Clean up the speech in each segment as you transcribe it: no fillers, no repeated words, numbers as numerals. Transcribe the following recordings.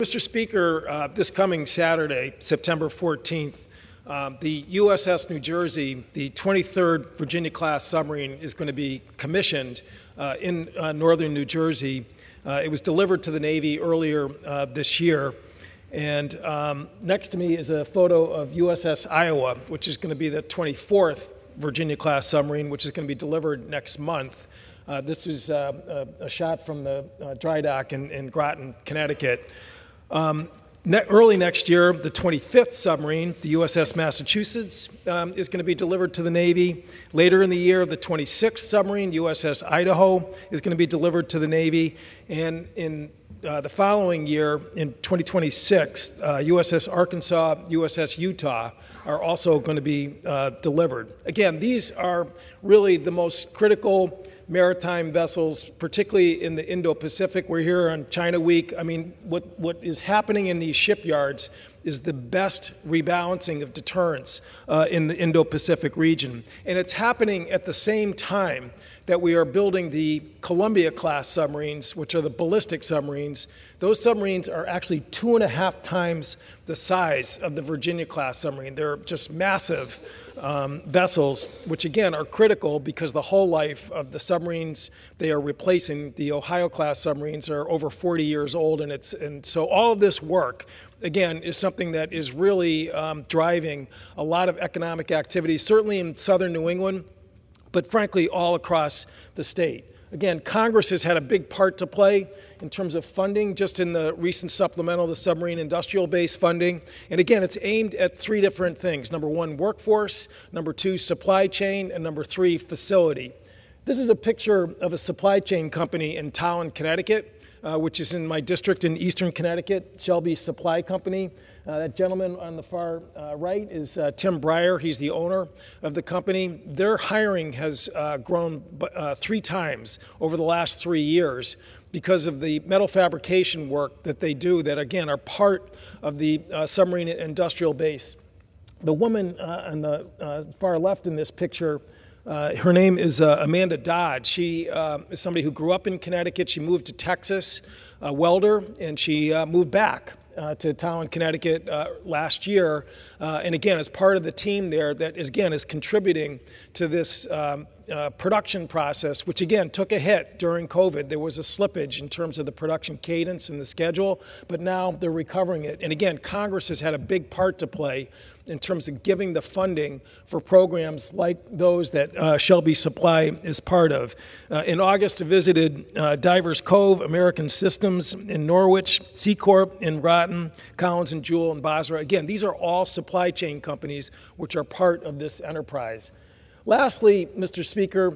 Mr. Speaker, this coming Saturday, September 14th, the USS New Jersey, the 23rd Virginia-class submarine, is going to be commissioned in northern New Jersey. It was delivered to the Navy earlier this year. And next to me is a photo of USS Iowa, which is going to be the 24th Virginia-class submarine, which is going to be delivered next month. This is a shot from the dry dock in Groton, Connecticut. Early next year, the 25th submarine, the USS Massachusetts, is going to be delivered to the Navy. Later in the year, the 26th submarine, USS Idaho, is going to be delivered to the Navy. And in the following year, in 2026, USS Arkansas, USS Utah are also going to be delivered. Again, these are really the most critical maritime vessels, particularly in the Indo-Pacific. We're here on China Week. I mean, what is happening in these shipyards is the best rebalancing of deterrence in the Indo-Pacific region. And it's happening at the same time that we are building the Columbia-class submarines, which are the ballistic submarines. Those submarines are actually 2.5 times the size of the Virginia-class submarine. They're just massive vessels, which again are critical because the whole life of the submarines they are replacing, the Ohio-class submarines, are over 40 years old, and so all of this work, again, is something that is really driving a lot of economic activity, certainly in southern New England, but frankly all across the state. Again, Congress has had a big part to play in terms of funding, just in the recent supplemental, the submarine industrial base funding. And again, it's aimed at 3 different things. Number 1, workforce. Number 2, supply chain. And number 3, facility. This is a picture of a supply chain company in Towin, Connecticut, which is in my district in eastern Connecticut, Shelby Supply Company. That gentleman on the far right is Tim Breyer. He's the owner of the company. Their hiring has grown 3 times over the last 3 years because of the metal fabrication work that they do that, again, are part of the submarine industrial base. The woman on the far left in this picture, her name is Amanda Dodd. She is somebody who grew up in Connecticut. She moved to Texas, a welder, and she moved back to Towin, Connecticut last year. And again, as part of the team there that, again, is contributing to this production process, which again took a hit during COVID. There was a slippage in terms of the production cadence and the schedule, but now they're recovering it. And again, Congress has had a big part to play in terms of giving the funding for programs like those that Shelby Supply is part of. In August, I visited Divers Cove, American Systems in Norwich, C Corp in Groton, Collins and Jewell in Basra. Again, these are all supply chain companies which are part of this enterprise. Lastly, Mr. Speaker,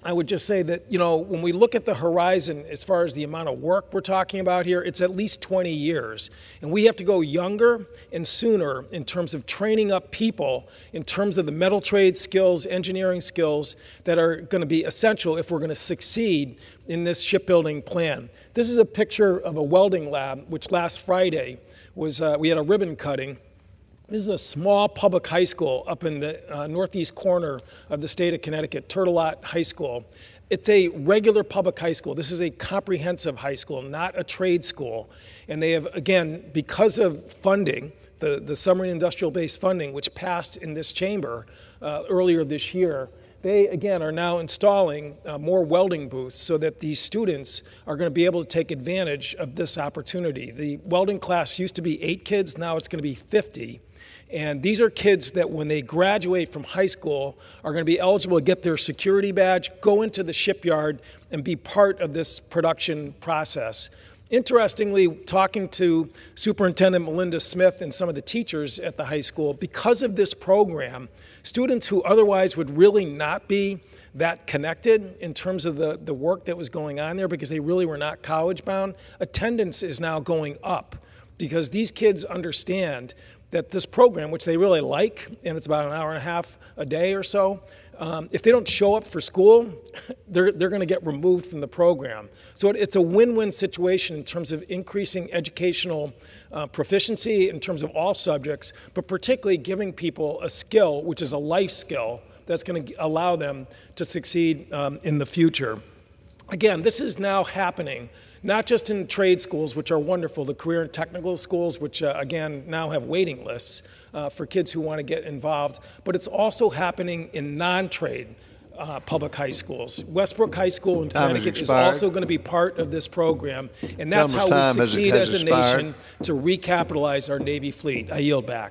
I would just say that, when we look at the horizon as far as the amount of work we're talking about here, it's at least 20 years. And we have to go younger and sooner in terms of training up people, in terms of the metal trade skills, engineering skills that are going to be essential if we're going to succeed in this shipbuilding plan. This is a picture of a welding lab, which last Friday was, we had a ribbon cutting. This is a small public high school up in the northeast corner of the state of Connecticut, Turtelot High School. It's a regular public high school. This is a comprehensive high school, not a trade school. And they have, again, because of funding, the submarine industrial base funding, which passed in this chamber earlier this year, they, again, are now installing more welding booths so that these students are going to be able to take advantage of this opportunity. The welding class used to be 8 kids, now it's going to be 50. And these are kids that when they graduate from high school are going to be eligible to get their security badge, go into the shipyard, and be part of this production process. Interestingly, talking to Superintendent Melinda Smith and some of the teachers at the high school, because of this program, students who otherwise would really not be that connected in terms of the work that was going on there because they really were not college bound, attendance is now going up because these kids understand that this program, which they really like, and it's about an hour and a half a day or so, if they don't show up for school, they're going to get removed from the program. So it's a win-win situation in terms of increasing educational proficiency in terms of all subjects, but particularly giving people a skill, which is a life skill, that's going to allow them to succeed in the future. Again, this is now happening not just in trade schools, which are wonderful, the career and technical schools, which again now have waiting lists for kids who want to get involved, but it's also happening in non-trade public high schools. Westbrook High School in Connecticut is also going to be part of this program, and that's how we succeed as a nation to recapitalize our Navy fleet. I yield back.